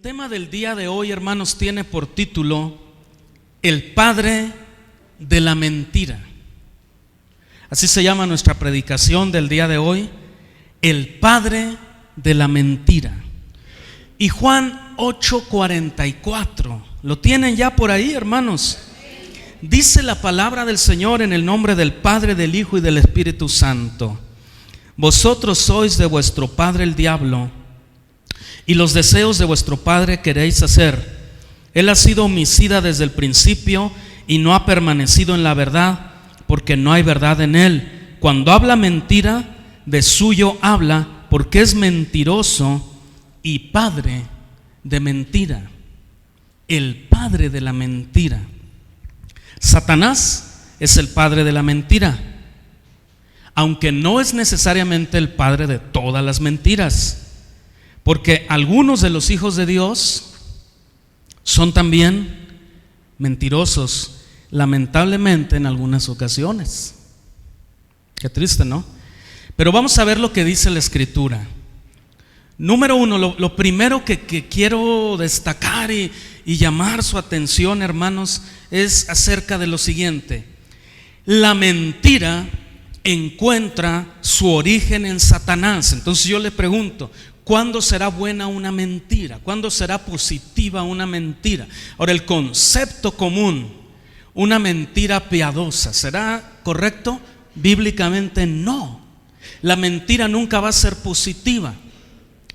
tema del día de hoy, hermanos, tiene por título El padre de la mentira. Así se llama nuestra predicación del día de hoy, el padre de la mentira. Y Juan 8:44, ¿lo tienen ya por ahí, hermanos? Dice la palabra del Señor en el nombre del Padre, del Hijo y del Espíritu Santo: vosotros sois de vuestro padre el diablo, y los deseos de vuestro padre queréis hacer. Él ha sido homicida desde el principio y no ha permanecido en la verdad, porque no hay verdad en él. Cuando habla mentira, de suyo habla, porque es mentiroso y padre de mentira. El padre de la mentira. Satanás es el padre de la mentira, aunque no es necesariamente el padre de todas las mentiras, porque algunos de los hijos de Dios son también mentirosos, lamentablemente en algunas ocasiones. Qué triste, ¿no? Pero vamos a ver lo que dice la Escritura. Número uno, lo primero que quiero destacar y llamar su atención, hermanos, es acerca de lo siguiente: la mentira encuentra su origen en Satanás. Entonces yo le pregunto, ¿cuándo será buena una mentira? ¿Cuándo será positiva una mentira? Ahora, el concepto común, una mentira piadosa, ¿será correcto? Bíblicamente no. La mentira nunca va a ser positiva,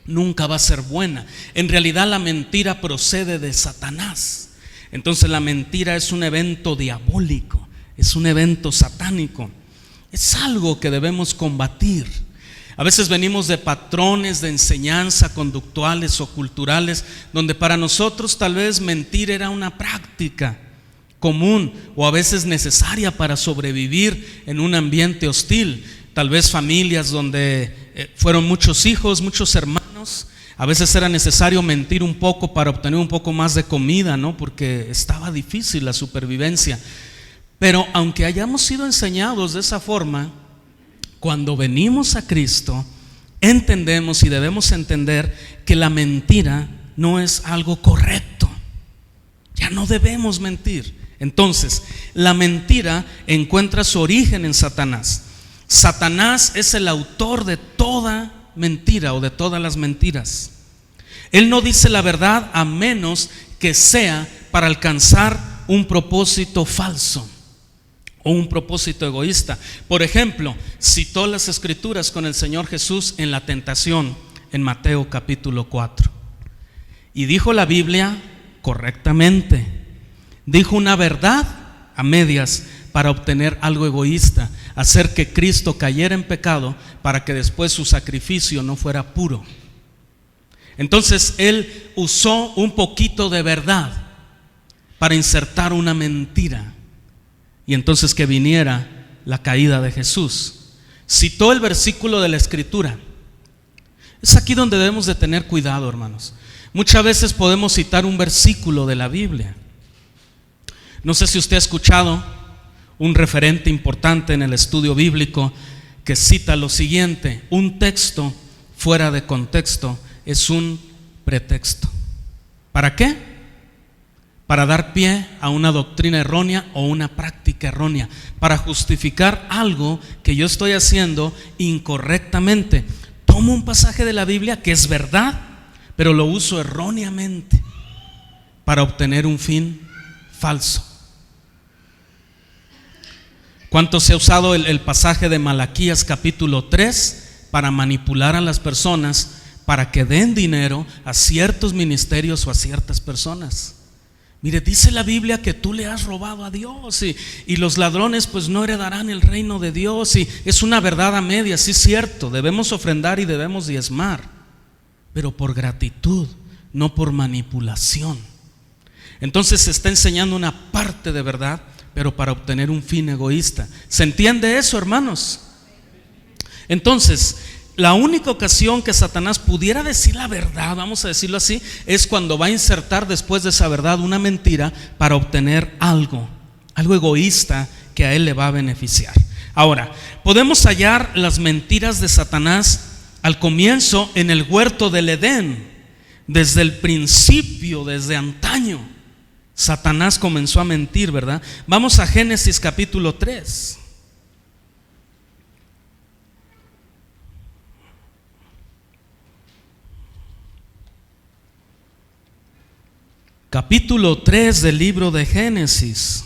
nunca va a ser buena. En realidad la mentira procede de Satanás. Entonces la mentira es un evento diabólico, es un evento satánico. Es algo que debemos combatir. A veces venimos de patrones de enseñanza conductuales o culturales, donde para nosotros tal vez mentir era una práctica común o a veces necesaria para sobrevivir en un ambiente hostil. Tal vez familias donde fueron muchos hijos, muchos hermanos. A veces era necesario mentir un poco para obtener un poco más de comida, ¿no? Porque estaba difícil la supervivencia. Pero aunque hayamos sido enseñados de esa forma, cuando venimos a Cristo, entendemos y debemos entender que la mentira no es algo correcto. Ya no debemos mentir. Entonces, la mentira encuentra su origen en Satanás. Satanás es el autor de toda mentira o de todas las mentiras. Él no dice la verdad a menos que sea para alcanzar un propósito falso o un propósito egoísta. Por ejemplo, citó las Escrituras con el Señor Jesús en la tentación en Mateo capítulo 4. Y dijo la Biblia correctamente, dijo una verdad a medias para obtener algo egoísta, hacer que Cristo cayera en pecado para que después su sacrificio no fuera puro. Entonces él usó un poquito de verdad para insertar una mentira, y entonces que viniera la caída de Jesús. Citó el versículo de la Escritura. Es aquí donde debemos de tener cuidado, hermanos. Muchas veces podemos citar un versículo de la Biblia. No sé si usted ha escuchado un referente importante en el estudio bíblico que cita lo siguiente: un texto fuera de contexto es un pretexto. ¿Para qué? Para dar pie a una doctrina errónea o una práctica errónea, para justificar algo que yo estoy haciendo incorrectamente. Tomo un pasaje de la Biblia que es verdad, pero lo uso erróneamente para obtener un fin falso. ¿Cuánto se ha usado el pasaje de Malaquías capítulo 3 para manipular a las personas para que den dinero a ciertos ministerios o a ciertas personas? Mire, dice la Biblia que tú le has robado a Dios y los ladrones pues no heredarán el reino de Dios, y es una verdad a medias. Sí, es cierto, debemos ofrendar y debemos diezmar, pero por gratitud, no por manipulación. Entonces se está enseñando una parte de verdad, pero para obtener un fin egoísta. ¿Se entiende eso, hermanos? Entonces, la única ocasión que Satanás pudiera decir la verdad, vamos a decirlo así, es cuando va a insertar después de esa verdad una mentira para obtener algo egoísta que a él le va a beneficiar. Ahora, podemos hallar las mentiras de Satanás al comienzo en el huerto del Edén. Desde el principio, desde antaño, Satanás comenzó a mentir, ¿verdad? Vamos a Génesis capítulo 3. Capítulo 3 del libro de Génesis.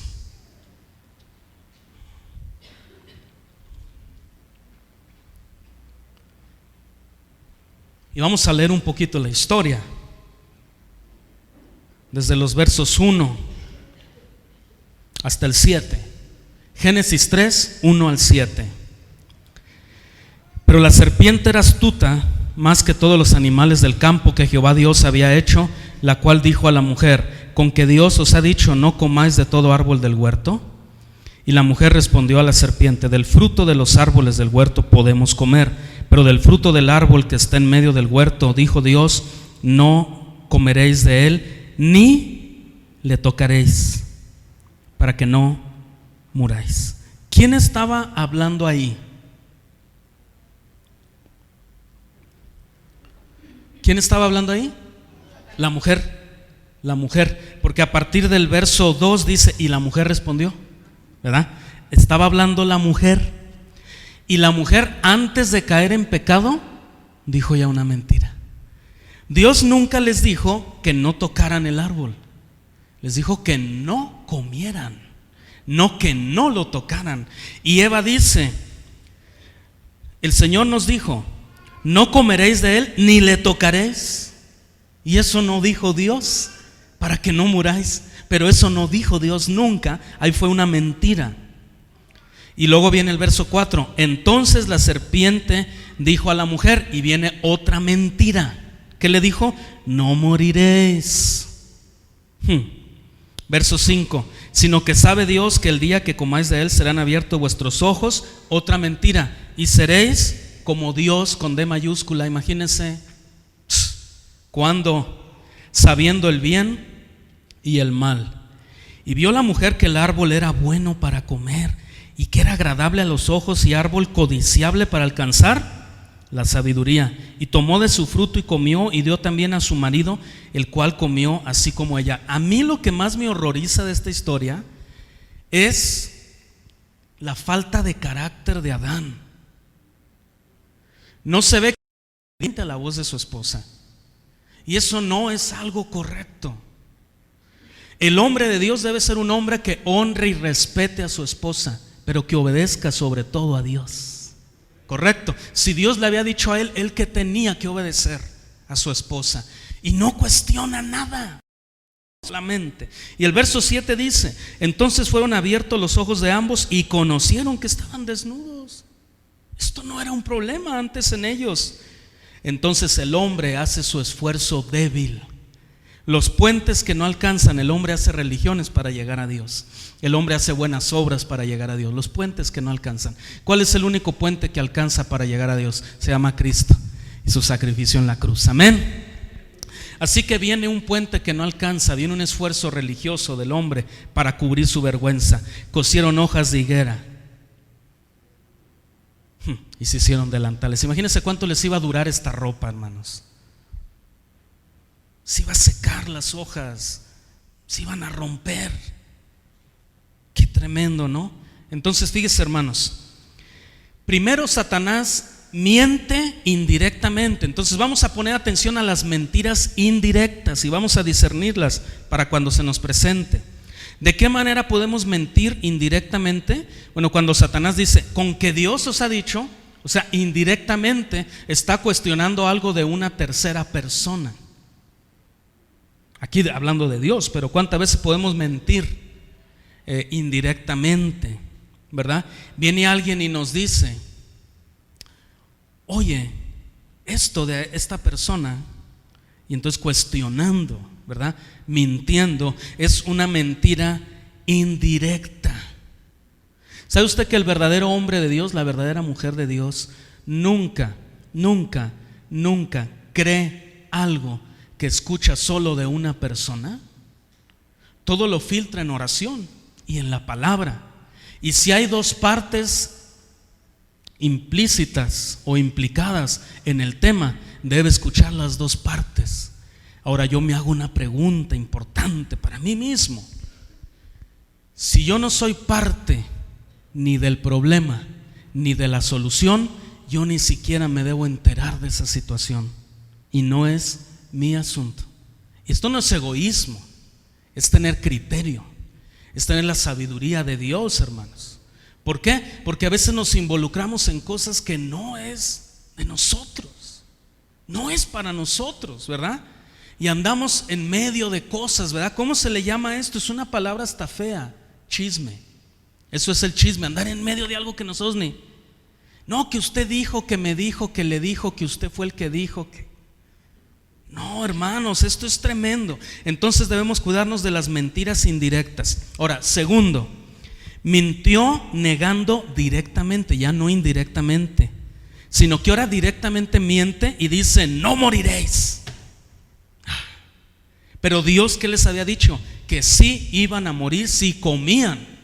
Y vamos a leer un poquito la historia, desde los versos 1 hasta el 7. Génesis 3, 1 al 7. Pero la serpiente era astuta más que todos los animales del campo que Jehová Dios había hecho, la cual dijo a la mujer: ¿con que Dios os ha dicho no comáis de todo árbol del huerto? Y la mujer respondió a la serpiente: del fruto de los árboles del huerto podemos comer, pero del fruto del árbol que está en medio del huerto, dijo Dios, no comeréis de él, ni le tocaréis, para que no muráis. ¿Quién estaba hablando ahí? ¿Quién estaba hablando ahí? La mujer, porque a partir del verso 2 dice, y la mujer respondió, ¿verdad? Estaba hablando la mujer. Y la mujer, antes de caer en pecado, dijo ya una mentira. Dios nunca les dijo que no tocaran el árbol. Les dijo que no comieran, no que no lo tocaran. Y Eva dice, el Señor nos dijo, no comeréis de él, ni le tocaréis. Y eso no dijo Dios, para que no muráis. Pero eso no dijo Dios nunca. Ahí fue una mentira. Y luego viene el verso 4. Entonces la serpiente dijo a la mujer, y viene otra mentira. ¿Qué le dijo? No moriréis. Verso 5. Sino que sabe Dios que el día que comáis de él serán abiertos vuestros ojos. Otra mentira. Y seréis como Dios con D mayúscula. Imagínense. Cuando sabiendo el bien y el mal. Y vio la mujer que el árbol era bueno para comer, y que era agradable a los ojos, y árbol codiciable para alcanzar la sabiduría. Y tomó de su fruto y comió, y dio también a su marido, el cual comió así como ella. A mí lo que más me horroriza de esta historia es la falta de carácter de Adán. No se ve que a la voz de su esposa, y eso no es algo correcto. El hombre de Dios debe ser un hombre que honre y respete a su esposa, pero que obedezca sobre todo a Dios. Correcto. Si Dios le había dicho a él que tenía que obedecer a su esposa, y no cuestiona nada, solamente. Y el verso 7 dice, entonces fueron abiertos los ojos de ambos y conocieron que estaban desnudos. Esto no era un problema antes en ellos. Entonces el hombre hace su esfuerzo débil. Los puentes que no alcanzan, el hombre hace religiones para llegar a Dios. El hombre hace buenas obras para llegar a Dios. Los puentes que no alcanzan. ¿Cuál es el único puente que alcanza para llegar a Dios? Se llama Cristo y su sacrificio en la cruz. Amén. Así que viene un puente que no alcanza, viene un esfuerzo religioso del hombre para cubrir su vergüenza. Cosieron hojas de higuera y se hicieron delantales. Imagínense cuánto les iba a durar esta ropa, hermanos. Se iba a secar las hojas, se iban a romper. Qué tremendo, ¿no? Entonces fíjense, hermanos, primero Satanás miente indirectamente. Entonces vamos a poner atención a las mentiras indirectas y vamos a discernirlas para cuando se nos presente. ¿De qué manera podemos mentir indirectamente? Bueno, cuando Satanás dice, con que Dios os ha dicho, o sea, indirectamente está cuestionando algo de una tercera persona. Aquí hablando de Dios, pero ¿cuántas veces podemos mentir indirectamente? ¿Verdad? Viene alguien y nos dice, oye, esto de esta persona, y entonces cuestionando, ¿verdad? Mintiendo, es una mentira indirecta. ¿Sabe usted que el verdadero hombre de Dios, la verdadera mujer de Dios, nunca cree algo que escucha solo de una persona? Todo lo filtra en oración y en la palabra. Y si hay dos partes implícitas o implicadas en el tema, debe escuchar las dos partes. Ahora yo me hago una pregunta importante para mí mismo. Si yo no soy parte ni del problema ni de la solución, yo ni siquiera me debo enterar de esa situación, y no es mi asunto. Esto no es egoísmo, es tener criterio, es tener la sabiduría de Dios, hermanos. ¿Por qué? Porque a veces nos involucramos en cosas que no es de nosotros, no es para nosotros, ¿verdad? Y andamos en medio de cosas, ¿verdad? ¿Cómo se le llama esto? Es una palabra hasta fea: chisme. Eso es el chisme, andar en medio de algo que nosotros ni. No, que usted dijo, que me dijo, que le dijo, que usted fue el que dijo que. No, hermanos, esto es tremendo. Entonces debemos cuidarnos de las mentiras indirectas. Ahora, segundo, mintió negando directamente, ya no indirectamente, sino que ahora directamente miente y dice: no moriréis. Pero Dios, ¿qué les había dicho? Que sí iban a morir si comían.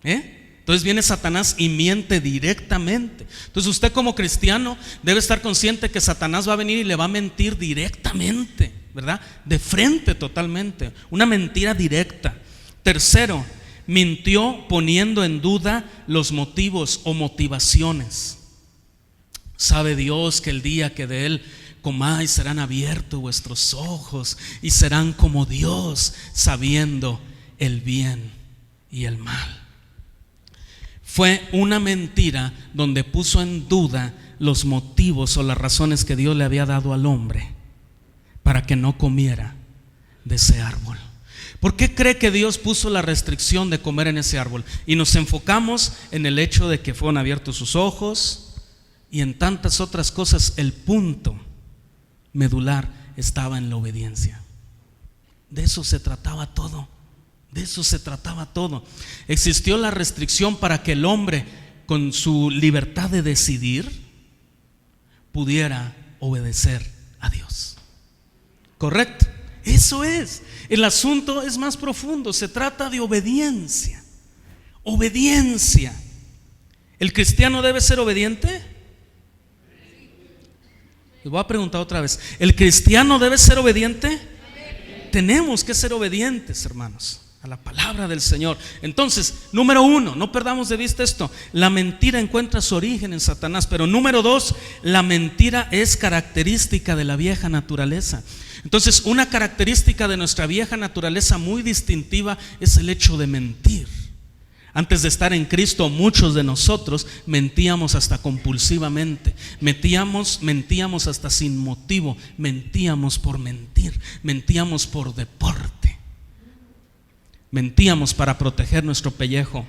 Entonces viene Satanás y miente directamente. Entonces usted como cristiano debe estar consciente que Satanás va a venir y le va a mentir directamente, ¿verdad? De frente totalmente, una mentira directa. Tercero, mintió poniendo en duda los motivos o motivaciones. Sabe Dios que el día que de Él comáis serán abiertos vuestros ojos y serán como Dios, sabiendo el bien y el mal. Fue una mentira donde puso en duda los motivos o las razones que Dios le había dado al hombre para que no comiera de ese árbol. ¿Por qué cree que Dios puso la restricción de comer en ese árbol? Y nos enfocamos en el hecho de que fueron abiertos sus ojos y en tantas otras cosas. El punto medular estaba en la obediencia. De eso se trataba todo. De eso se trataba todo. Existió la restricción para que el hombre, con su libertad de decidir, pudiera obedecer a Dios. ¿Correcto? Eso es. El asunto es más profundo. Se trata de obediencia. Obediencia. ¿El cristiano debe ser obediente? Les voy a preguntar otra vez. ¿El cristiano debe ser obediente? Tenemos que ser obedientes, hermanos, a la palabra del Señor. Entonces, número uno, no perdamos de vista esto: la mentira encuentra su origen en Satanás. Pero número dos, la mentira es característica de la vieja naturaleza. Entonces, una característica de nuestra vieja naturaleza muy distintiva es el hecho de mentir. Antes de estar en Cristo, muchos de nosotros mentíamos hasta compulsivamente, mentíamos hasta sin motivo, mentíamos por mentir, mentíamos por deporte, mentíamos para proteger nuestro pellejo.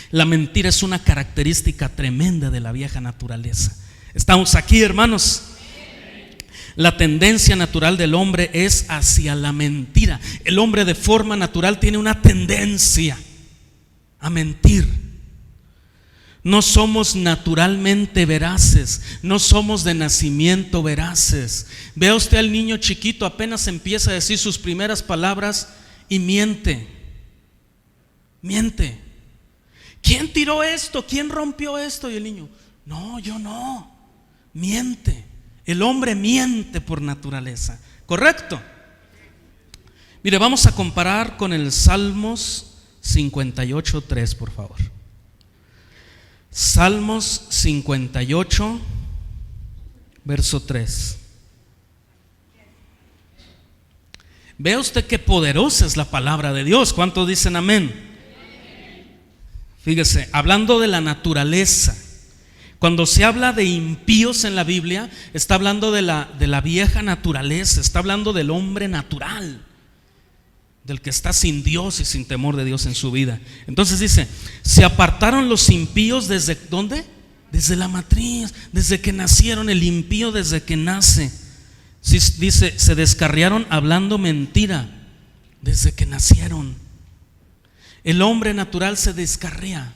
La mentira es una característica tremenda de la vieja naturaleza. ¿Estamos aquí, hermanos? La tendencia natural del hombre es hacia la mentira. El hombre de forma natural tiene una tendencia a mentir. No somos naturalmente veraces, no somos de nacimiento veraces. Vea usted al niño chiquito, apenas empieza a decir sus primeras palabras y miente. Miente. ¿Quién tiró esto? ¿Quién rompió esto? Y el niño: no, yo no. Miente. El hombre miente por naturaleza. ¿Correcto? Mire, vamos a comparar con el Salmos 58:3, por favor. Salmos 58, verso 3. Vea usted qué poderosa es la palabra de Dios. ¿Cuántos dicen amén? Fíjese, hablando de la naturaleza, cuando se habla de impíos en la Biblia, está hablando de la vieja naturaleza, está hablando del hombre natural, del que está sin Dios y sin temor de Dios en su vida. Entonces dice: se apartaron los impíos ¿desde dónde? Desde la matriz, desde que nacieron. El impío desde que nace. Sí, dice, se descarriaron hablando mentira desde que nacieron. El hombre natural se descarría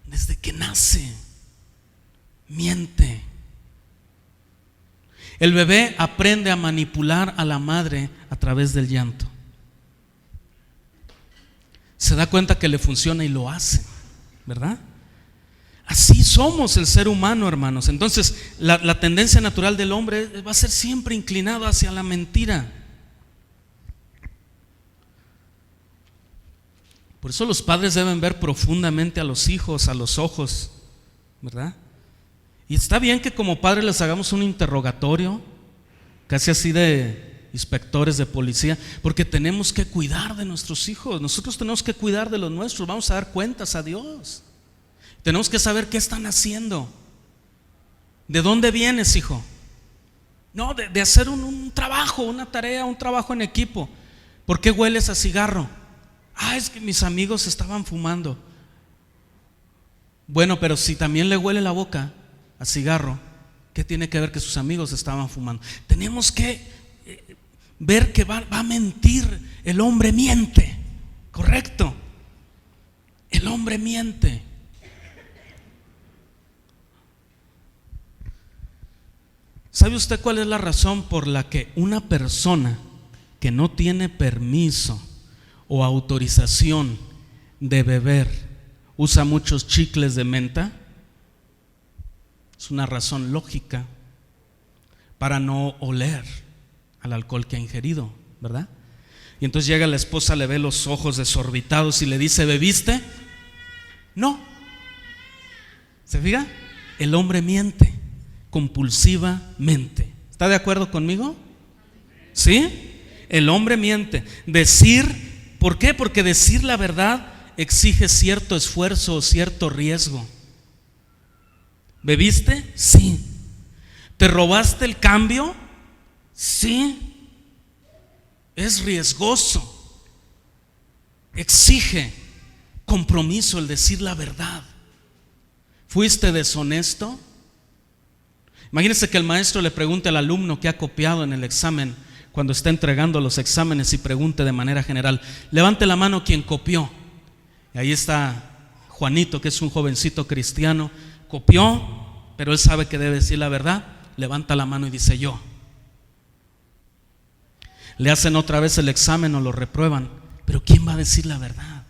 desde que nace. Miente. El bebé aprende a manipular a la madre a través del llanto. Se da cuenta que le funciona y lo hace, ¿verdad? Así somos el ser humano, hermanos. Entonces, la tendencia natural del hombre va a ser siempre inclinado hacia la mentira. Por eso los padres deben ver profundamente a los hijos, a los ojos, ¿verdad? Y está bien que como padres les hagamos un interrogatorio, casi así de inspectores de policía, porque tenemos que cuidar de nuestros hijos. Nosotros tenemos que cuidar de los nuestros. Vamos a dar cuentas a Dios. Tenemos que saber qué están haciendo. ¿De dónde vienes, hijo? No, de hacer un trabajo, una tarea, un trabajo en equipo. ¿Por qué hueles a cigarro? Es que mis amigos estaban fumando. Bueno, pero si también le huele la boca a cigarro, ¿qué tiene que ver que sus amigos estaban fumando? Tenemos que ver que va a mentir. El hombre miente, correcto. El hombre miente. ¿Sabe usted cuál es la razón por la que una persona que no tiene permiso o autorización de beber usa muchos chicles de menta? Es una razón lógica, para no oler al alcohol que ha ingerido, ¿verdad? Y entonces llega la esposa, le ve los ojos desorbitados y le dice: ¿bebiste? No. ¿Se fija? El hombre miente compulsivamente. ¿Está de acuerdo conmigo? ¿Sí? El hombre miente. ¿Por qué? Porque decir la verdad exige cierto esfuerzo o cierto riesgo. ¿Bebiste? Sí. ¿Te robaste el cambio? Sí. Es riesgoso. Exige compromiso el decir la verdad. ¿Fuiste deshonesto? Imagínense que el maestro le pregunte al alumno que ha copiado en el examen, cuando está entregando los exámenes, y pregunte de manera general: levante la mano quien copió. Y ahí está Juanito, que es un jovencito cristiano, copió, pero él sabe que debe decir la verdad. Levanta la mano y dice: yo. Le hacen otra vez el examen o lo reprueban, pero ¿quién va a decir la verdad?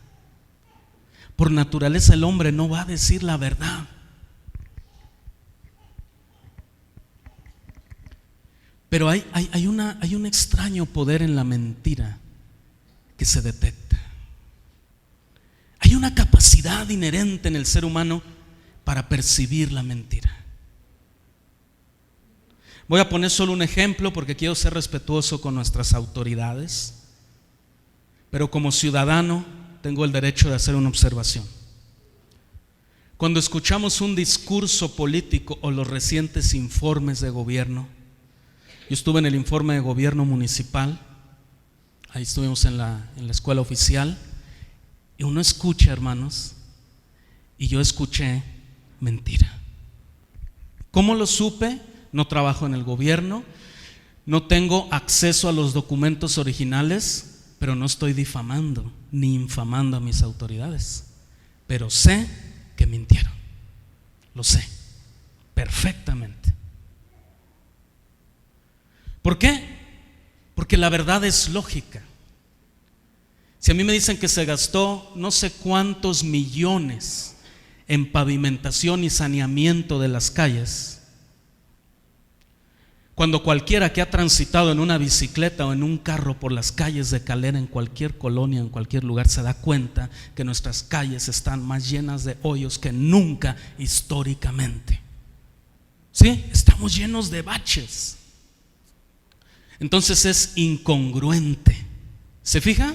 Por naturaleza el hombre no va a decir la verdad. Pero hay un extraño poder en la mentira que se detecta. Hay una capacidad inherente en el ser humano para percibir la mentira. Voy a poner solo un ejemplo porque quiero ser respetuoso con nuestras autoridades, pero como ciudadano tengo el derecho de hacer una observación. Cuando escuchamos un discurso político o los recientes informes de gobierno, yo estuve en el informe de gobierno municipal, ahí estuvimos en la escuela oficial, y uno escucha, hermanos, y yo escuché mentira. ¿Cómo lo supe? No trabajo en el gobierno, no tengo acceso a los documentos originales, pero no estoy difamando ni infamando a mis autoridades, pero sé que mintieron, lo sé perfectamente. ¿Por qué? Porque la verdad es lógica. Si a mí me dicen que se gastó no sé cuántos millones en pavimentación y saneamiento de las calles, cuando cualquiera que ha transitado en una bicicleta o en un carro por las calles de Calera, en cualquier colonia, en cualquier lugar, se da cuenta que nuestras calles están más llenas de hoyos que nunca históricamente. ¿Sí? Estamos llenos de baches. Entonces es incongruente. ¿Se fija?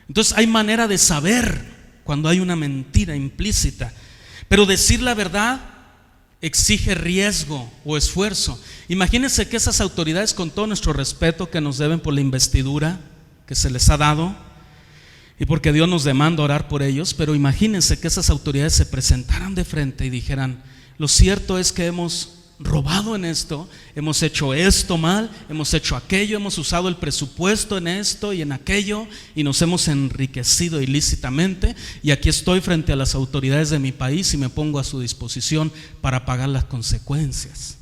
Entonces hay manera de saber cuando hay una mentira implícita. Pero decir la verdad exige riesgo o esfuerzo. Imagínense que esas autoridades, con todo nuestro respeto que nos deben por la investidura que se les ha dado y porque Dios nos demanda orar por ellos, pero imagínense que esas autoridades se presentaran de frente y dijeran: lo cierto es que hemos robado en esto, hemos hecho esto mal, hemos hecho aquello, hemos usado el presupuesto en esto y en aquello y nos hemos enriquecido ilícitamente, y aquí estoy frente a las autoridades de mi país y me pongo a su disposición para pagar las consecuencias.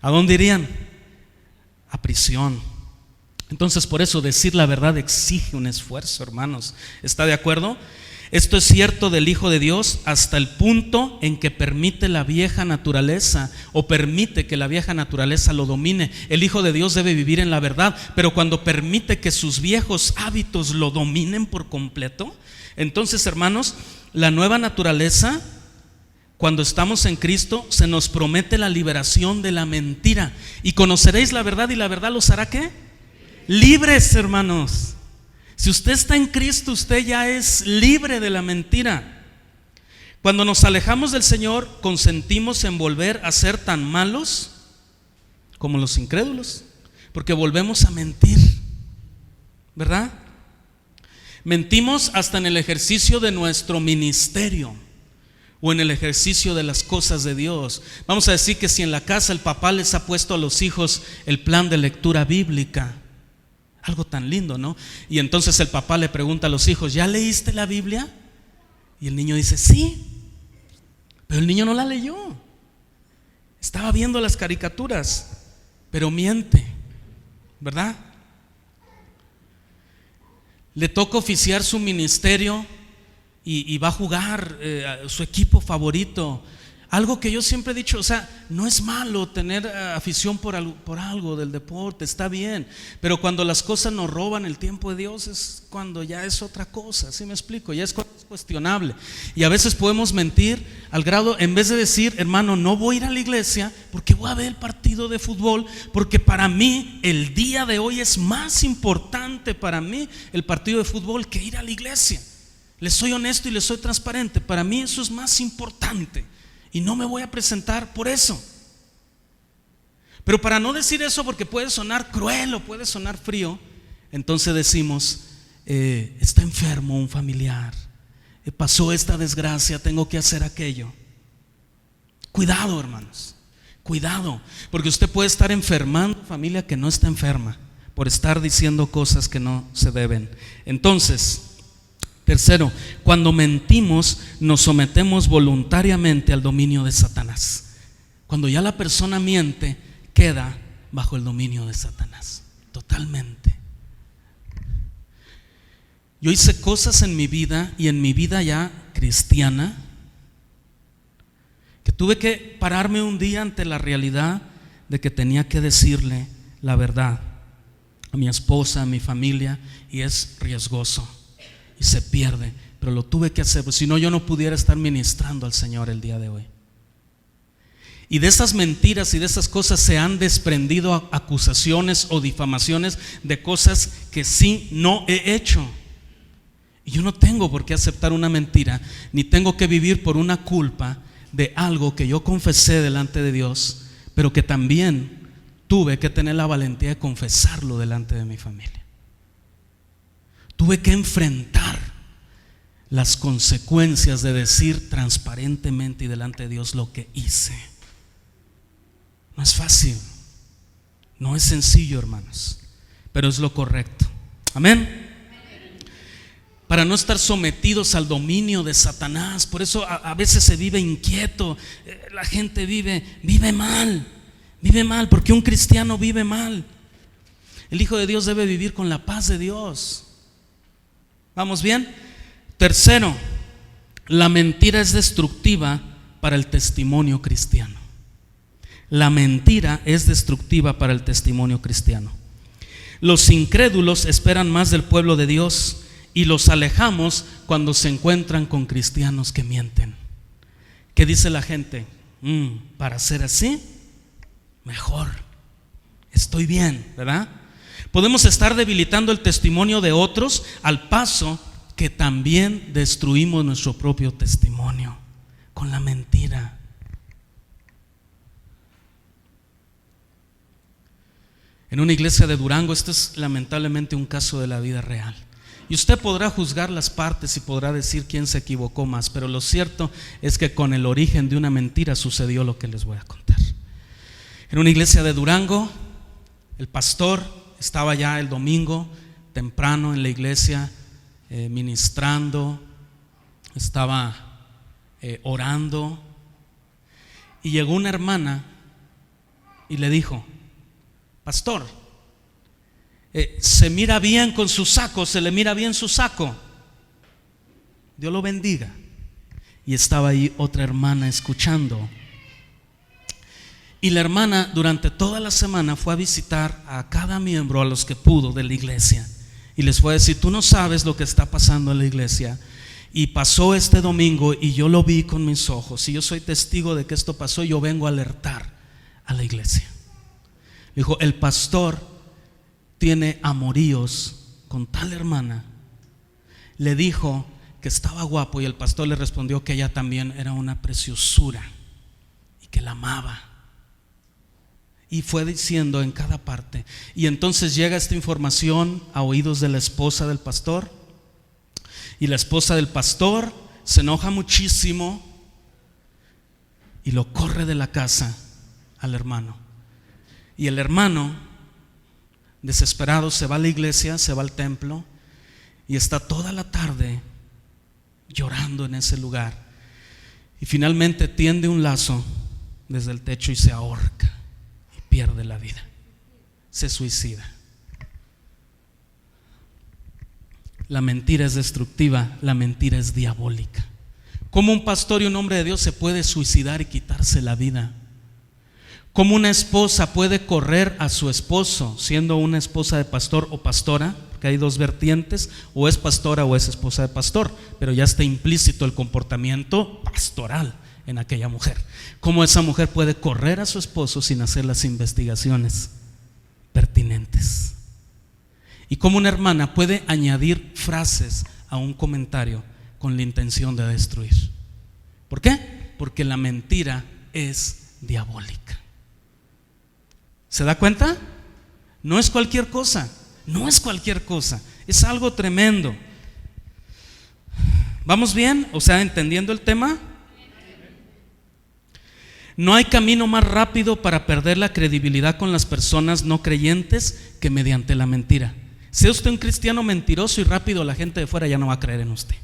¿A dónde irían? A prisión, Entonces, por eso decir la verdad exige un esfuerzo, hermanos. ¿Está de acuerdo? Esto es cierto del Hijo de Dios hasta el punto en que permite la vieja naturaleza, o permite que la vieja naturaleza lo domine. El Hijo de Dios debe vivir en la verdad, pero cuando permite que sus viejos hábitos lo dominen por completo, entonces, hermanos, la nueva naturaleza, cuando estamos en Cristo, se nos promete la liberación de la mentira. Y conoceréis la verdad, y la verdad los hará ¿qué? Libres, hermanos. Si usted está en Cristo, usted ya es libre de la mentira. Cuando nos alejamos del Señor, consentimos en volver a ser tan malos como los incrédulos, porque volvemos a mentir, ¿verdad? Mentimos hasta en el ejercicio de nuestro ministerio o en el ejercicio de las cosas de Dios. Vamos a decir que si en la casa el papá les ha puesto a los hijos el plan de lectura bíblica, algo tan lindo, ¿no? Y entonces el papá le pregunta a los hijos: ¿ya leíste la Biblia? Y el niño dice: sí. Pero el niño no la leyó. Estaba viendo las caricaturas, pero miente, ¿verdad? Le toca oficiar su ministerio y va a jugar su equipo favorito. Algo que yo siempre he dicho, o sea, no es malo tener afición por algo del deporte, está bien, pero cuando las cosas nos roban el tiempo de Dios es cuando ya es otra cosa, ¿sí me explico? Ya es cuestionable. Y a veces podemos mentir al grado, en vez de decir: hermano, no voy a ir a la iglesia porque voy a ver el partido de fútbol, porque para mí el día de hoy es más importante para mí el partido de fútbol que ir a la iglesia. Les soy honesto y les soy transparente, para mí eso es más importante. Y no me voy a presentar por eso. Pero para no decir eso, porque puede sonar cruel o puede sonar frío, entonces decimos: está enfermo un familiar, pasó esta desgracia, tengo que hacer aquello. Cuidado, hermanos, cuidado, porque usted puede estar enfermando a familia que no está enferma por estar diciendo cosas que no se deben. Entonces, tercero, cuando mentimos nos sometemos voluntariamente al dominio de Satanás. Cuando ya la persona miente, queda bajo el dominio de Satanás, totalmente. Yo hice cosas en mi vida, y en mi vida ya cristiana, que tuve que pararme un día ante la realidad de que tenía que decirle la verdad a mi esposa, a mi familia, y es riesgoso y se pierde, pero lo tuve que hacer, porque si no, yo no pudiera estar ministrando al Señor el día de hoy. Y de esas mentiras y de esas cosas se han desprendido acusaciones o difamaciones de cosas que sí no he hecho. Y yo no tengo por qué aceptar una mentira, ni tengo que vivir por una culpa de algo que yo confesé delante de Dios, pero que también tuve que tener la valentía de confesarlo delante de mi familia. Tuve que enfrentar las consecuencias de decir transparentemente y delante de Dios lo que hice. No es fácil, no es sencillo, hermanos, pero es lo correcto. Amén. Para no estar sometidos al dominio de Satanás. Por eso a veces se vive inquieto. La gente vive mal, porque un cristiano vive mal. El Hijo de Dios debe vivir con la paz de Dios. ¿Vamos bien? Tercero, la mentira es destructiva para el testimonio cristiano. La mentira es destructiva para el testimonio cristiano. Los incrédulos esperan más del pueblo de Dios y los alejamos cuando se encuentran con cristianos que mienten. ¿Qué dice la gente? Para ser así, mejor, estoy bien, ¿verdad? Podemos estar debilitando el testimonio de otros al paso que también destruimos nuestro propio testimonio con la mentira. En una iglesia de Durango, esto es lamentablemente un caso de la vida real. Y usted podrá juzgar las partes y podrá decir quién se equivocó más, pero lo cierto es que con el origen de una mentira sucedió lo que les voy a contar. En una iglesia de Durango, el pastor estaba ya el domingo temprano en la iglesia ministrando, estaba orando, y llegó una hermana y le dijo: pastor, se mira bien con su saco, se le mira bien su saco. Dios lo bendiga. Y estaba ahí otra hermana escuchando. Y la hermana durante toda la semana fue a visitar a cada miembro, a los que pudo de la iglesia, y les fue a decir: tú no sabes lo que está pasando en la iglesia. Y pasó este domingo y yo lo vi con mis ojos, y yo soy testigo de que esto pasó. Y yo vengo a alertar a la iglesia. Dijo: el pastor tiene amoríos con tal hermana. Le dijo que estaba guapo, y el pastor le respondió que ella también era una preciosura y que la amaba. Y fue diciendo en cada parte. Y entonces llega esta información a oídos de la esposa del pastor, y la esposa del pastor se enoja muchísimo y lo corre de la casa al hermano. Y el hermano, desesperado, se va a la iglesia, se va al templo, y está toda la tarde llorando en ese lugar. Y finalmente tiende un lazo desde el techo y se ahorca. Pierde la vida, se suicida. La mentira es destructiva, la mentira es diabólica. ¿Cómo un pastor y un hombre de Dios se puede suicidar y quitarse la vida? ¿Cómo una esposa puede correr a su esposo siendo una esposa de pastor o pastora? Porque hay dos vertientes: o es pastora o es esposa de pastor, pero ya está implícito el comportamiento pastoral en aquella mujer. ¿Cómo esa mujer puede correr a su esposo sin hacer las investigaciones pertinentes? Y cómo una hermana puede añadir frases a un comentario con la intención de destruir. ¿Por qué? Porque la mentira es diabólica. ¿Se da cuenta? No es cualquier cosa, no es cualquier cosa, es algo tremendo. ¿Vamos bien? O sea, ¿entendiendo el tema? No hay camino más rápido para perder la credibilidad con las personas no creyentes que mediante la mentira. Sea usted un cristiano mentiroso y rápido, la gente de fuera ya no va a creer en usted.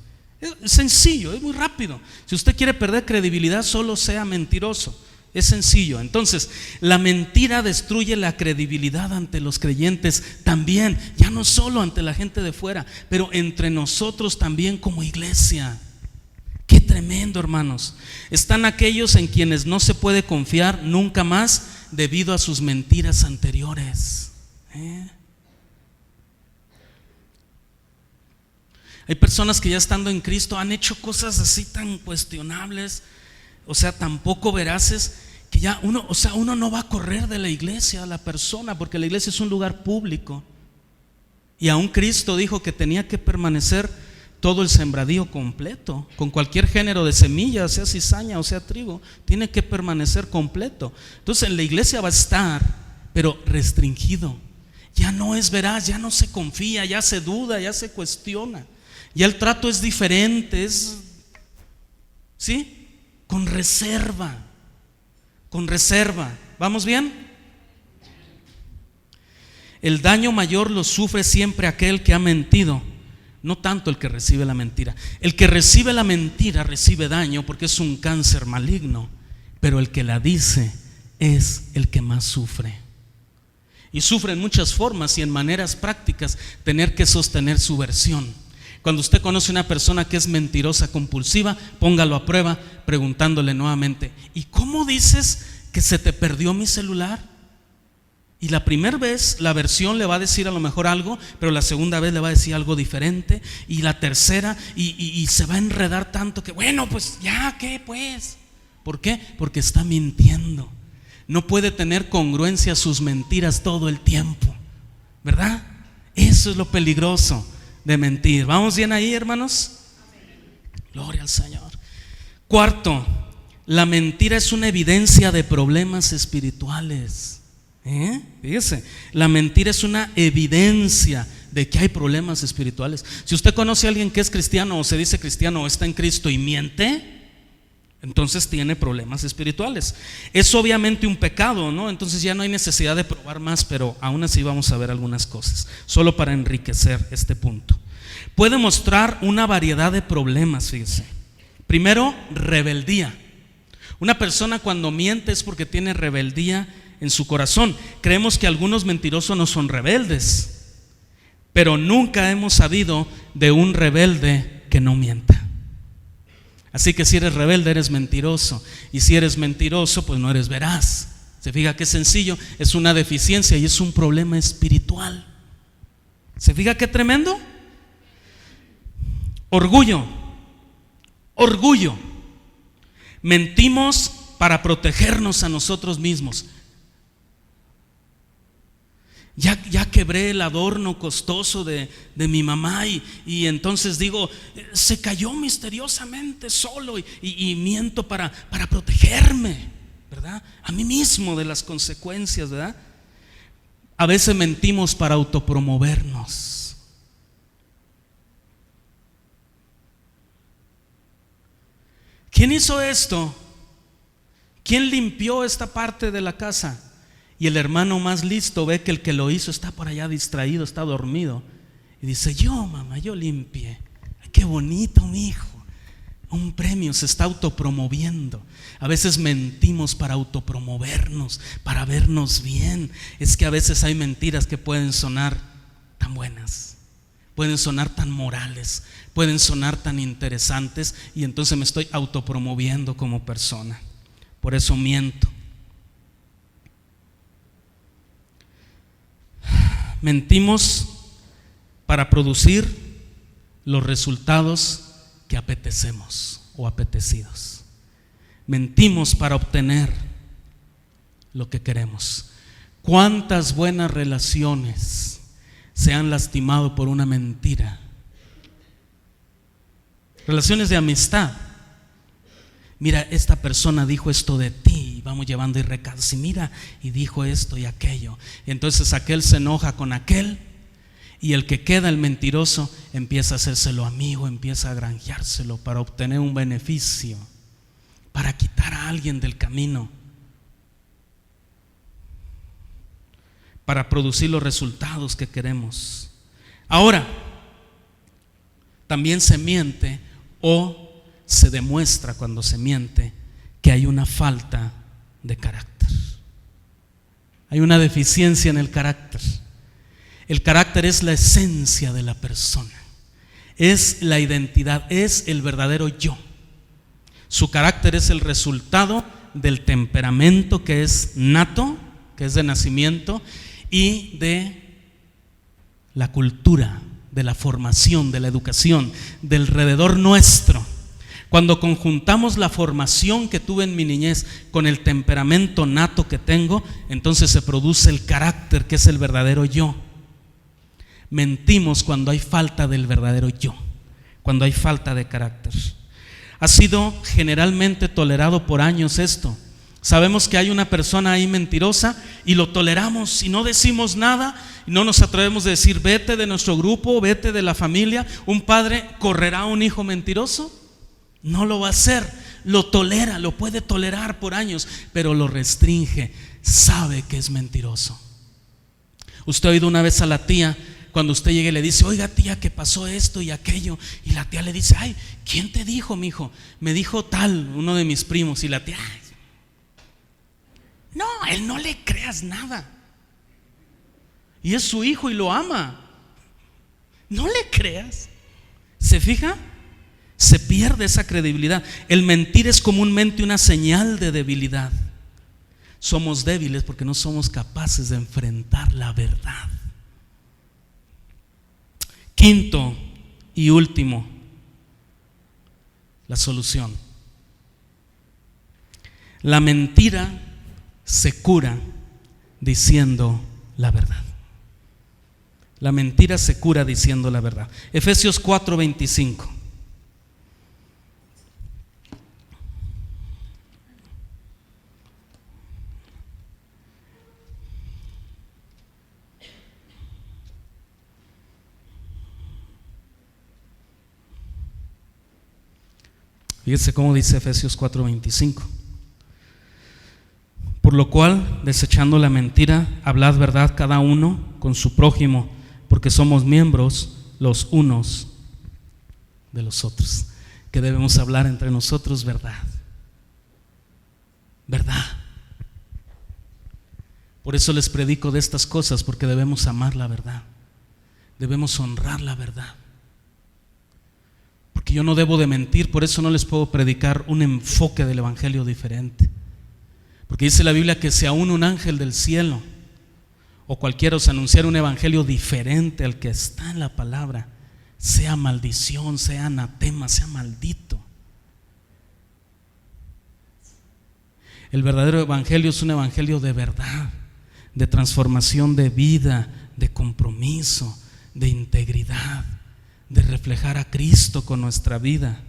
Es sencillo, es muy rápido. Si usted quiere perder credibilidad, solo sea mentiroso. Es sencillo. Entonces, la mentira destruye la credibilidad ante los creyentes también, ya no solo ante la gente de fuera, pero entre nosotros también como iglesia. Qué tremendo, hermanos. Están aquellos en quienes no se puede confiar nunca más debido a sus mentiras anteriores. Hay personas que ya estando en Cristo han hecho cosas así tan cuestionables, o sea, tan poco veraces, que ya uno no va a correr de la iglesia a la persona, porque la iglesia es un lugar público. Y aún Cristo dijo que tenía que permanecer todo el sembradío completo, con cualquier género de semilla, sea cizaña o sea trigo, tiene que permanecer completo. Entonces en la iglesia va a estar, pero restringido. Ya no es veraz, ya no se confía, ya se duda, ya se cuestiona. Ya el trato es diferente, ¿sí? Con reserva. ¿Vamos bien? El daño mayor lo sufre siempre aquel que ha mentido, no tanto el que recibe la mentira. El que recibe la mentira recibe daño porque es un cáncer maligno, pero el que la dice es el que más sufre. Y sufre en muchas formas y en maneras prácticas, tener que sostener su versión. Cuando usted conoce a una persona que es mentirosa compulsiva, póngalo a prueba preguntándole nuevamente: ¿y cómo dices que se te perdió mi celular? Y la primera vez la versión le va a decir a lo mejor algo, pero la segunda vez le va a decir algo diferente, y la tercera y se va a enredar tanto que bueno, pues ya, ¿qué pues? ¿Por qué? Porque está mintiendo. No puede tener congruencia a sus mentiras todo el tiempo, ¿verdad? Eso es lo peligroso de mentir. ¿Vamos bien ahí, hermanos? Gloria al Señor. Cuarto, la mentira es una evidencia de problemas espirituales. Fíjese, la mentira es una evidencia de que hay problemas espirituales. Si usted conoce a alguien que es cristiano o se dice cristiano o está en Cristo y miente, entonces tiene problemas espirituales. Es obviamente un pecado, ¿no? Entonces ya no hay necesidad de probar más, pero aún así vamos a ver algunas cosas, solo para enriquecer este punto. Puede mostrar una variedad de problemas, fíjese. Primero, rebeldía. Una persona cuando miente es porque tiene rebeldía en su corazón. Creemos que algunos mentirosos no son rebeldes, pero nunca hemos sabido de un rebelde que no mienta. Así que si eres rebelde, eres mentiroso, y si eres mentiroso, pues no eres veraz. ¿Se fija qué sencillo? Es una deficiencia y es un problema espiritual. ¿Se fija qué tremendo? Orgullo. Mentimos para protegernos a nosotros mismos. Ya quebré el adorno costoso de mi mamá y entonces digo, se cayó misteriosamente solo y miento para protegerme, ¿verdad? A mí mismo de las consecuencias, ¿verdad? A veces mentimos para autopromovernos. ¿Quién hizo esto? ¿Quién limpió esta parte de la casa? Y el hermano más listo ve que el que lo hizo está por allá distraído, está dormido. Y dice, yo mamá, yo limpié. Ay, qué bonito mi hijo. Un premio, se está autopromoviendo. A veces mentimos para autopromovernos, para vernos bien. Es que a veces hay mentiras que pueden sonar tan buenas, pueden sonar tan morales, pueden sonar tan interesantes, y entonces me estoy autopromoviendo como persona. Por eso miento. Mentimos para producir los resultados que apetecemos o apetecidos. Mentimos para obtener lo que queremos. ¿Cuántas buenas relaciones se han lastimado por una mentira? Relaciones de amistad. Mira, esta persona dijo esto de ti, y vamos llevando y recados, y mira, y dijo esto y aquello. Y entonces aquel se enoja con aquel, y el que queda, el mentiroso, empieza a hacérselo amigo, empieza a granjeárselo para obtener un beneficio, para quitar a alguien del camino, para producir los resultados que queremos. Ahora, también se miente o se demuestra cuando se miente que hay una falta de carácter. Hay una deficiencia en el carácter. El carácter es la esencia de la persona, es la identidad, es el verdadero yo. Su carácter es el resultado del temperamento que es nato, que es de nacimiento, y de la cultura, de la formación, de la educación, del alrededor nuestro. Cuando conjuntamos la formación que tuve en mi niñez con el temperamento nato que tengo, entonces se produce el carácter que es el verdadero yo. Mentimos cuando hay falta del verdadero yo, cuando hay falta de carácter. Ha sido generalmente tolerado por años esto. Sabemos que hay una persona ahí mentirosa y lo toleramos y no decimos nada, y no nos atrevemos a decir vete de nuestro grupo, vete de la familia. ¿Un padre correrá a un hijo mentiroso? No lo va a hacer, lo tolera, lo puede tolerar por años, pero lo restringe, sabe que es mentiroso. Usted ha oído una vez a la tía, cuando usted llega y le dice, oiga tía, que pasó esto y aquello, y la tía le dice, ay, ¿quién te dijo, mijo? Me dijo tal, uno de mis primos, y la tía, ay, no, a él no le creas nada, y es su hijo y lo ama, no le creas. ¿Se fija? Se pierde esa credibilidad. El mentir es comúnmente una señal de debilidad. Somos débiles porque no somos capaces de enfrentar la verdad. Quinto y último, la solución. La mentira se cura diciendo la verdad. La mentira se cura diciendo la verdad. Efesios 4:25. Fíjense cómo dice Efesios 4:25. Por lo cual, desechando la mentira, hablad verdad cada uno con su prójimo, porque somos miembros los unos de los otros. Que debemos hablar entre nosotros verdad. Verdad. Por eso les predico de estas cosas, porque debemos amar la verdad. debemos honrar la verdad. Porque yo no debo de mentir, por eso no les puedo predicar un enfoque del evangelio diferente. Porque dice la Biblia que si aún un ángel del cielo o cualquiera os anunciara un evangelio diferente al que está en la palabra, sea maldición, sea anatema, sea maldito. El verdadero evangelio es un evangelio de verdad, de transformación de vida, de compromiso, de integridad, de reflejar a Cristo con nuestra vida.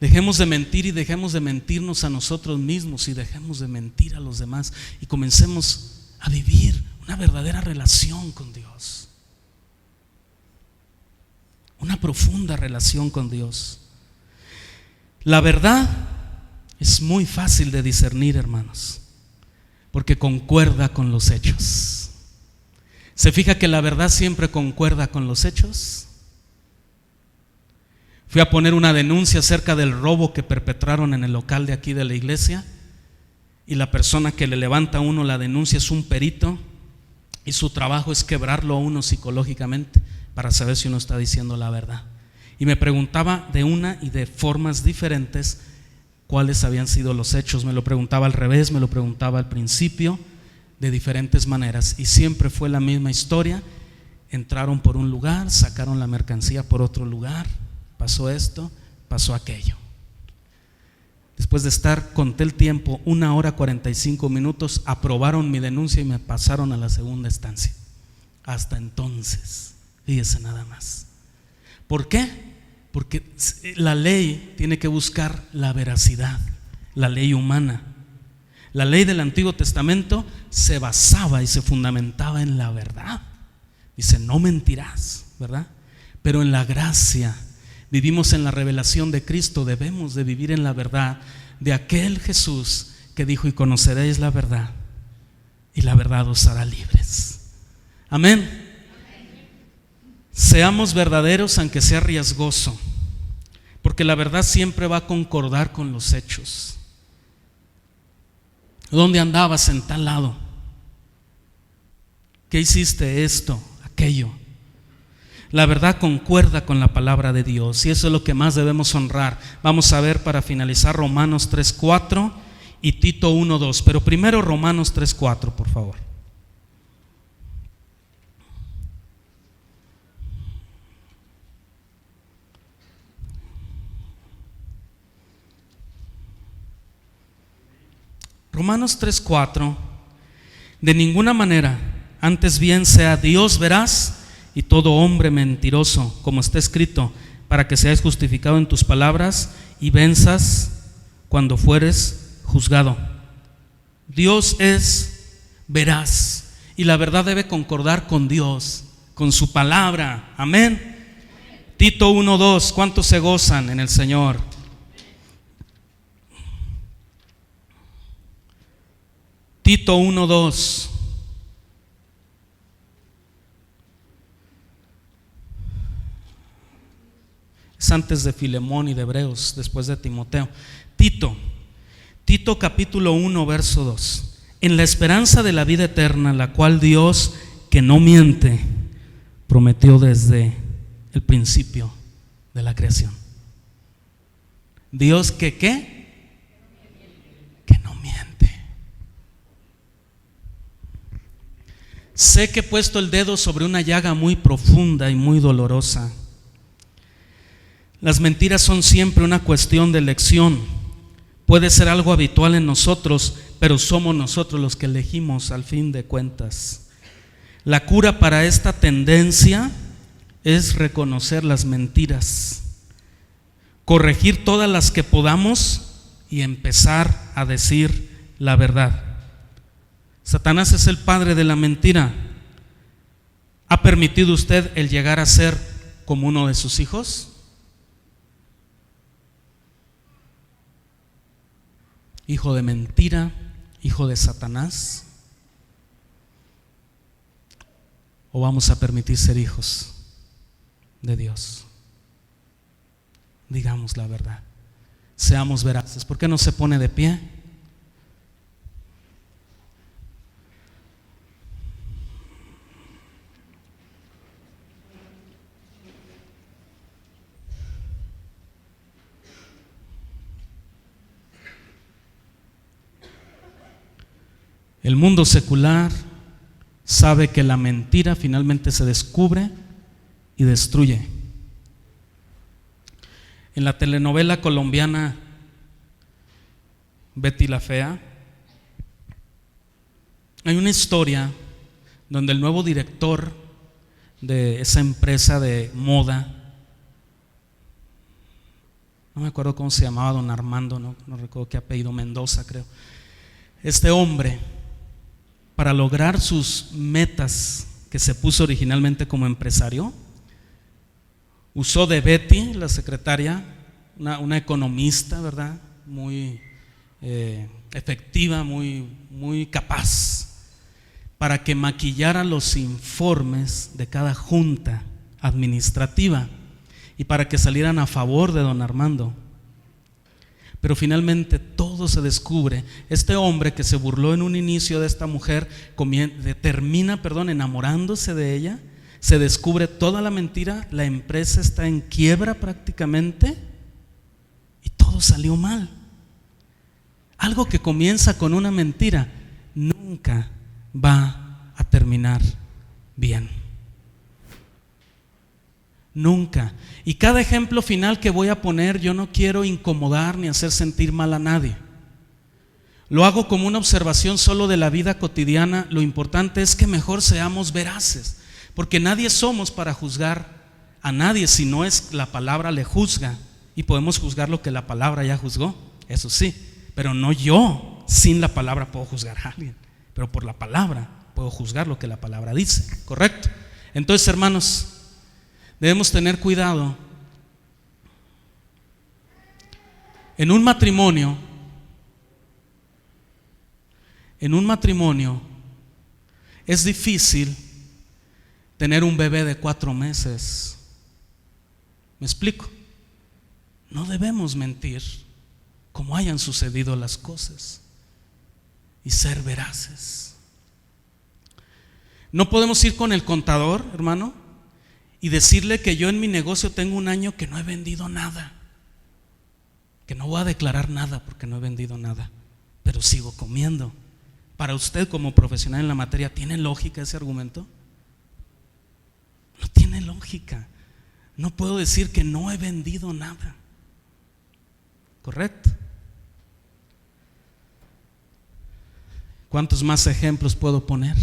Dejemos de mentir y dejemos de mentirnos a nosotros mismos y dejemos de mentir a los demás y comencemos a vivir una verdadera relación con Dios, una profunda relación con Dios. La verdad es muy fácil de discernir, hermanos, porque concuerda con los hechos. ¿Se fija que la verdad siempre concuerda con los hechos? Fui a poner una denuncia acerca del robo que perpetraron en el local de aquí de la iglesia, y la persona que le levanta a uno la denuncia es un perito, y su trabajo es quebrarlo a uno psicológicamente para saber si uno está diciendo la verdad. Y me preguntaba de una y de formas diferentes cuáles habían sido los hechos. Me lo preguntaba al revés, me lo preguntaba al principio, de diferentes maneras, y siempre fue la misma historia. Entraron por un lugar, sacaron la mercancía por otro lugar, pasó esto, pasó aquello. Después de estar, conté el tiempo, 1 hora 45 minutos, aprobaron mi denuncia y me pasaron a la segunda instancia. Hasta entonces, fíjese nada más. ¿Por qué? Porque la ley tiene que buscar la veracidad, la ley humana. La ley del Antiguo Testamento se basaba y se fundamentaba en la verdad. Dice, no mentirás, ¿verdad? Pero en la gracia, vivimos en la revelación de Cristo, debemos de vivir en la verdad de aquel Jesús que dijo, y conoceréis la verdad, y la verdad os hará libres. Amén. Seamos verdaderos aunque sea riesgoso, porque la verdad siempre va a concordar con los hechos. ¿Dónde andabas en tal lado? ¿Qué hiciste? Esto, aquello. La verdad concuerda con la palabra de Dios, y eso es lo que más debemos honrar. Vamos a ver para finalizar Romanos 3:4 y Tito 1:2, pero primero Romanos 3:4, por favor. Romanos 3:4, de ninguna manera, antes bien sea Dios veraz y todo hombre mentiroso, como está escrito, para que seas justificado en tus palabras y venzas cuando fueres juzgado. Dios es veraz y la verdad debe concordar con Dios, con su palabra. Amén. Tito 1:2, ¿cuántos se gozan en el Señor? Tito 1:2. Es antes de Filemón y de Hebreos, después de Timoteo. Tito capítulo 1, verso 2. En la esperanza de la vida eterna, la cual Dios, que no miente, prometió desde el principio de la creación. Dios que ¿qué? Que no miente. Sé que he puesto el dedo sobre una llaga muy profunda y muy dolorosa. Las mentiras son siempre una cuestión de elección. Puede ser algo habitual en nosotros, pero somos nosotros los que elegimos al fin de cuentas. La cura para esta tendencia es reconocer las mentiras, corregir todas las que podamos y empezar a decir la verdad. Satanás es el padre de la mentira. ¿Ha permitido usted el llegar a ser como uno de sus hijos? Hijo de mentira, hijo de Satanás. ¿O vamos a permitir ser hijos de Dios? Digamos la verdad, seamos veraces. ¿Por qué no se pone de pie? El mundo secular sabe que la mentira finalmente se descubre y destruye. En la telenovela colombiana Betty la Fea hay una historia donde el nuevo director de esa empresa de moda, no me acuerdo cómo se llamaba, don Armando, no recuerdo qué apellido, Mendoza creo. Este hombre, para lograr sus metas que se puso originalmente como empresario, usó de Betty, la secretaria, una economista, ¿verdad? Muy efectiva, muy capaz, para que maquillara los informes de cada junta administrativa y para que salieran a favor de don Armando. Pero finalmente todo se descubre. Este hombre que se burló en un inicio de esta mujer termina enamorándose de ella. Se descubre toda la mentira, la empresa está en quiebra prácticamente y todo salió mal. Algo que comienza con una mentira nunca va a terminar bien. Nunca. Y cada ejemplo final que voy a poner, yo no quiero incomodar ni hacer sentir mal a nadie. Lo hago como una observación solo de la vida cotidiana. Lo importante es que mejor seamos veraces, porque nadie somos para juzgar a nadie, si no es la palabra le juzga, y podemos juzgar lo que la palabra ya juzgó, eso sí, pero no yo sin la palabra puedo juzgar a alguien, pero por la palabra puedo juzgar lo que la palabra dice, ¿correcto? Entonces, hermanos, debemos tener cuidado. En un matrimonio es difícil tener un bebé de 4 meses. ¿Me explico? No debemos mentir como hayan sucedido las cosas y ser veraces. No podemos ir con el contador, hermano, y decirle que yo en mi negocio tengo 1 año que no he vendido nada, que no voy a declarar nada porque no he vendido nada, pero sigo comiendo. Para usted como profesional en la materia, ¿tiene lógica ese argumento? No tiene lógica. No puedo decir que no he vendido nada. ¿Correcto? ¿Cuántos más ejemplos puedo poner?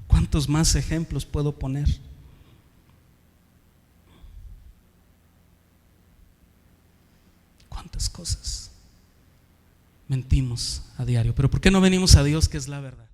¿Cuántos más ejemplos puedo poner? ¿Cuántas cosas mentimos a diario? Pero ¿por qué no venimos a Dios, que es la verdad?